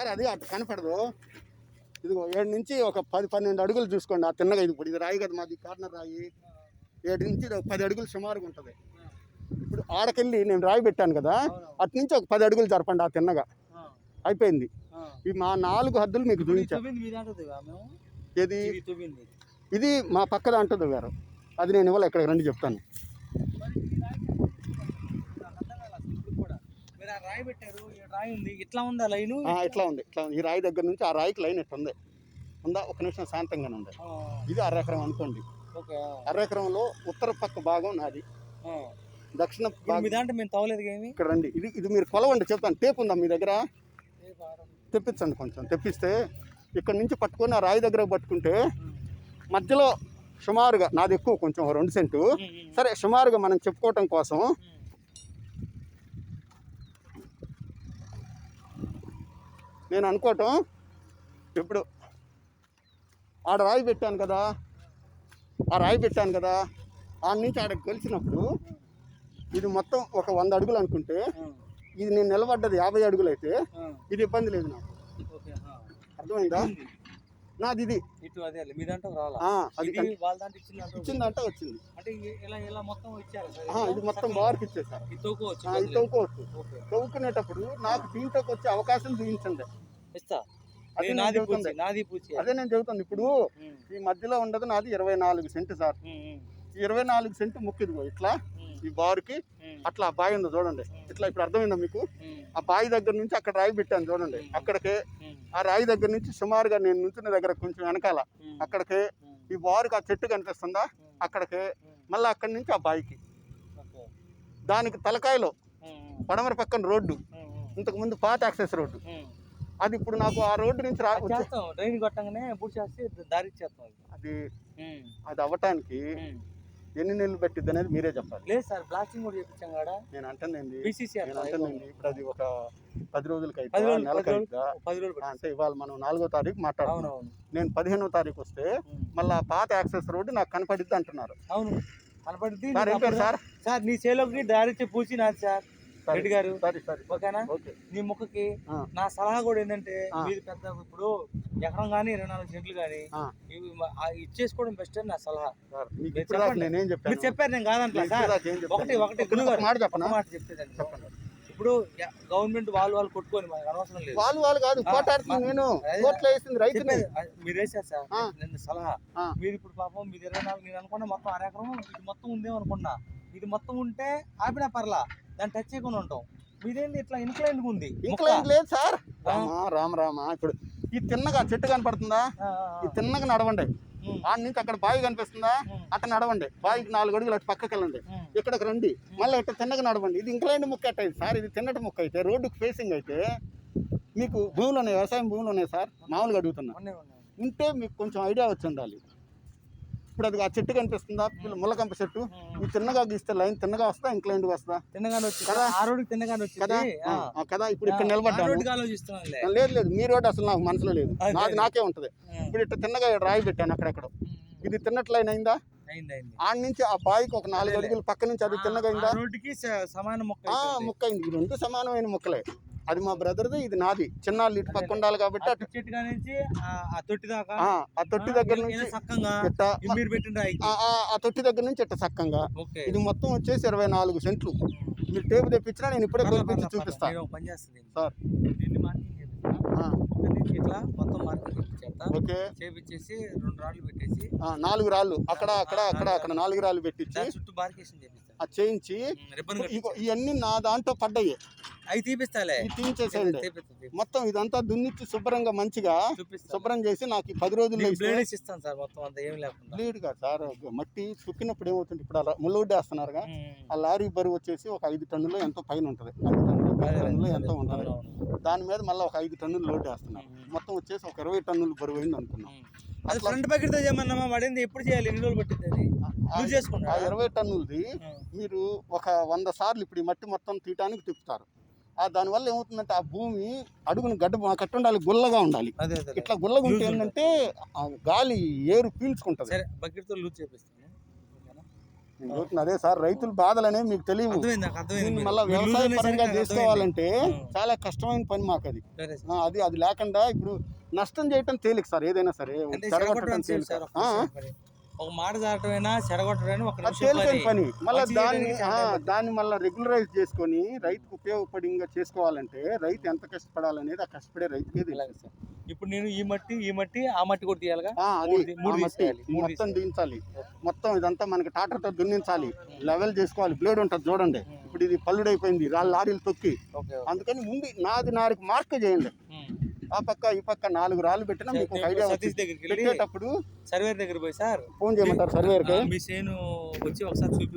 Sir అది అటు కనపడదు. ఇదిగో 7 నుంచి ఒక 10-12 అడుగులు చూసుకోండి. ఆ తిన్నగా ఇది ఇప్పుడు ఇది రాయి కదా మాది, కార్నర్ రాయి. 7 నుంచి 10 అడుగులు సుమారుగా ఉంటుంది. ఇప్పుడు ఆడకెళ్ళి నేను రాయి పెట్టాను కదా, అటు నుంచి ఒక 10 అడుగులు జరపండి. ఆ తిన్నగా అయిపోయింది. ఈ మా 4 హద్దులు మీకు చూపించాను. ఏది ఇది మా పక్కద అంటుంది గారు, అది నేను ఇవ్వాలి. ఎక్కడికి రండి చెప్తాను. ఇట్లా ఉంది లైన్, ఇట్లా ఉంది. ఈ రాయి దగ్గర నుంచి ఆ రాయికి లైన్ ఎట్లా ఉంది ఉందా? ఒక నిమిషం శాంతంగానే ఉంది. ఇది 1/2 ఎకరం అనుకోండి. 1/2 ఎకరంలో ఉత్తర పక్క భాగం నాది, దక్షిణ ఇక్కడ రండి. ఇది మీరు కొలవండి చెప్తాను. టేప్ ఉందా మీ దగ్గర? తెప్పించండి, కొంచెం తెప్పిస్తే ఇక్కడ నుంచి పట్టుకొని ఆ రాయి దగ్గర పట్టుకుంటే మధ్యలో సుమారుగా నాది ఎక్కువ కొంచెం 2 సెంటు. సరే సుమారుగా మనం చెప్పుకోవటం కోసం నేను అనుకోవటం, ఇప్పుడు ఆడ రాయి పెట్టాను కదా, ఆడ నుంచి ఆడకి కలిసినప్పుడు ఇది మొత్తం ఒక 100 అడుగులు అనుకుంటే, ఇది నేను నిలబడ్డది 50 అడుగులు అయితే ఇది ఇబ్బంది లేదు నాకు. అర్థమైందా? నాది ఇది ఇచ్చిందంటే వచ్చింది. ఇది మొత్తం బార్కి ఇచ్చేసారు. ఇది తవ్వుకోవచ్చు. తవ్వుకునేటప్పుడు నాకు దీంట్లోకి వచ్చే అవకాశం చూపించండి. అదే నేను చెబుతాను. ఇప్పుడు ఈ మధ్యలో ఉండదు నాది 24 సెంటు సార్. 24 సెంటు ముక్కిదిగో ఇట్లా ఈ బారుకి అట్లా ఆ బావి ఉందో చూడండి. ఇట్లా ఇప్పుడు అర్థమైందా మీకు? ఆ బావి దగ్గర నుంచి అక్కడ రాయి పెట్టాను చూడండి. అక్కడికే ఆ రాయి దగ్గర నుంచి సుమారుగా నేను నుంచున్న దగ్గర కొంచెం వెనకాల అక్కడికే ఈ బారుకి ఆ చెట్టు కనిపిస్తుందా, అక్కడికే మళ్ళీ అక్కడి నుంచి ఆ బావికి దానికి తలకాయలో పడమర పక్కన రోడ్డు, ఇంతకుముందు పాత యాక్సెస్ రోడ్డు. అది ఇప్పుడు నాకు ఆ రోడ్డు నుంచి అది అవ్వటానికి ఎన్ని నెలలు పెట్టిద్ది అనేది మీరే చెప్పాలి. లేదు సార్, బ్లాస్టింగ్ కూడా చేయించాం కదా. నేను అంటానండి ఇప్పుడు అది ఒక 10 రోజులకి అయితే నెలకి అయితే అంటే ఇవాళ మనం 4వ తారీఖు మాట్లాడుతున్నాం. నేను 15వ తారీఖు వస్తే మళ్ళీ పాత యాక్సెస్ రోడ్డు నాకు కనపడిద్ది అంటున్నారు. అవును కనపడిద్ది సార్. సార్ నీ చేలోకి దారి పూచి నాది సార్ రెడ్డి గారు. ఓకేనా? నీ ముక్కకి నా సలహా కూడా ఏంటంటే, మీరు పెద్ద ఇప్పుడు ఎకరం కానీ 24 సెంట్లు కానీ ఇచ్చేసుకోవడం బెస్ట్ అని నా సలహా. మీరు చెప్పారు, నేను కాదంటా సార్. ఒకటి మాట చెప్పేదండి. ఇప్పుడు గవర్నమెంట్ వాళ్ళు కొట్టుకొని మనకు అనవసరం లేదు. వాళ్ళు కాదు మీరు వేసారు సార్. నేను సలహా, మీరు ఇప్పుడు పాపం మీరు 24 నేను అనుకున్నా మొత్తం 1/2 ఎకరం ఇది మొత్తం ఉందేమనుకున్నా. ఇది మొత్తం ఉంటే ఆపినా పర్లా, దాన్ని టచ్ చేయకుండా ఉంటాం. మీదేంటి ఇట్లా ఇన్క్లైన్ ఉంది? ఇన్క్లైన్ లేదు సార్. రామ ఇప్పుడు ఈ తిన్నగా చెట్టు కనపడుతుందా, ఈ తిన్నగా నడవండి. ఆడ నుంచి అక్కడ బావి కనిపిస్తుందా, అట్ట నడవండి. బావికి 4 అడుగులు అటు పక్కకి వెళ్ళండి. ఇక్కడికి రండి, మళ్ళీ ఇట్లా తిన్నగా నడవండి. ఇది ఇంక్లైన్ ముక్క అట్టయింది సార్. ఇది తిన్నటి ముక్క అయితే రోడ్డుకు ఫేసింగ్ అయితే మీకు భూములు ఉన్నాయి, వ్యవసాయం భూములు ఉన్నాయి సార్. మామూలుగా అడుగుతున్నా, ఉంటే మీకు కొంచెం ఐడియా వచ్చి ఉండాలి. ఇప్పుడు అది ఆ చెట్టు కనిపిస్తుందా, ముళ్ళకంప చెట్టు, ఈ తిన్నగా గీస్తే లైన్ తిన్నగా వస్తా, ఇంక్లైన్ వస్తా కదా. ఇప్పుడు ఇక్కడ నిలబడ్డాను. లేదు మీ రోడ్డు అసలు నాకు మనసులో లేదు, నాకే ఉంటది. ఇప్పుడు ఇట్లా తిన్నగా రాయి పెట్టాను అక్కడెక్కడ. ఇది తిన్నట్లు లైన్ అయిందా? ఆడ నుంచి ఆ బావికి ఒక 4 అడుగులు పక్క నుంచి అది తిన్నగా అయిందా? ముక్క అయింది. ఈ 2 సమానమైన ముక్కలే. అది మా బ్రదర్ది, ఇది నాది. చిన్నాళ్ళు ఇటు పక్క ఉండాలి కాబట్టి ఆ తొట్టి దగ్గర నుంచి ఆ తొట్టి దగ్గర నుంచి ఇట్ట సక్కంగా ఇది మొత్తం వచ్చేసి 24 సెంట్లు. మీరు టేపు తెప్పించినా నేను ఇప్పుడే కొలిపించి చూపిస్తాను సార్. ఇట్లా మొత్తం మార్కెట్ చేపించేసి 2 రాళ్ళు పెట్టేసి 4 రాళ్ళు అక్కడ 4 రాళ్ళు పెట్టించి చుట్టూ బార్కేషన్ చేయించి ఇవన్నీ నా దాంట్లో పడ్డాయి. అవి తీపిస్తాలే, తీయించేసేయండి. మొత్తం ఇదంతా దున్నిచ్చి శుభ్రంగా మంచిగా శుభ్రం చేసి నాకు 10 రోజుల్లో ఇస్తాను సార్. మొత్తం అంతా ఏం లేకుండా బ్లేడ్ కాదు సార్, మట్టి చుక్కినప్పుడు ఏమవుతుంది, ఇప్పుడు అలా ముళ్ళొడ్డేస్తున్నారుగా, ఆ లారీ బరువు వచ్చేసి ఒక 5 టన్నులు ఎంతో పైన ఉంటుంది. 5 టన్నులు ఎంతో ఉంటుంది. దాని మీద మళ్ళీ ఒక 5 టన్నులు లోడ్ వేస్తున్నారు. మొత్తం వచ్చేసి ఒక 20 టన్నులు బరువు అయింది అనుకున్నాం. అది ఫ్రంట్ బకెట్ తో చేయమన్నా పడింది. ఎప్పుడు చేయాలి? ఎన్ని రోజులు పట్టింది? అది 20 టన్నులది మీరు ఒక 100 సార్లు ఇప్పుడు ఈ మట్టి మొత్తం తీయటానికి తిప్పుతారు. దానివల్ల ఏమవుతుందంటే ఆ భూమి అడుగును కట్టు ఉండాలి, గుల్లగా ఉండాలి. ఇట్లా గుల్లగా ఉంటే ఏంటంటే గాలి ఏరు పీల్చుకుంటుంది. బకెట్ తో లూజ్ చేపిస్తాను. నేను చెబుతున్నా అదే సార్, రైతుల బాధలనే మీకు తెలియవు. అర్థమైంది నాకు, అర్థమైంది. దీన్ని మీరు మళ్ళీ వ్యవసాయ లూజ్ పరంగా అనేసరికి నాకు చేసుకోవాలంటే అర్థమైంది. చాలా కష్టమైన పని మాకు అది. సరే సార్. అది లేకుండా ఇప్పుడు నష్టం చేయటం తేలిక సార్, ఏదైనా సరే అంటే చెడగొట్టడం చెడగొట్టడం తేలిక. సార్, ఒక మాట దాటమైనా చెడగొట్టడం ఒక అది నిమిషం తేలికైన పని. మళ్ళీ మంచి దాన్ని చేయడానికి చాలా పని. దాన్ని మళ్ళీ రెగ్యులరైజ్ చేసుకొని రైతుకు ఉపయోగపడంగా చేసుకోవాలంటే రైతు ఎంత కష్టపడాలనేది ఆ కష్టపడే రైతుకే తెలుసు. అలాగే సార్. ఇప్పుడు నేను ఈ మట్టి ఆ మట్టి కూడా తీయాలిగా, అది మూడు ఆ మట్టి తీసేయాలి, మూడు మొత్తం దించాలి. మొత్తం ఇదంతా మనకి ట్రాక్టర్తో దున్నించాలి, లెవెల్ చేసుకోవాలి. బ్లేడ్ ఉంటుంది చూడండి, ఇప్పుడు ఇది పల్లుడైపోయింది లారీలు తొక్కి. ఓకే. అందుకని ముందు నారికి మార్క్ చేయండి. ఆ పక్క ఈ పక్క 4 రాళ్ళు పెట్టినా మీకు ఒక ఐడియా సతీష్ దగ్గరికి వెళ్ళి పెట్టేటప్పుడు సర్వేర్ దగ్గర పోయి సార్ ఫోన్ చేయమంటారు సర్వేర్కి. మీ సేను వచ్చి ఒకసారి చూపి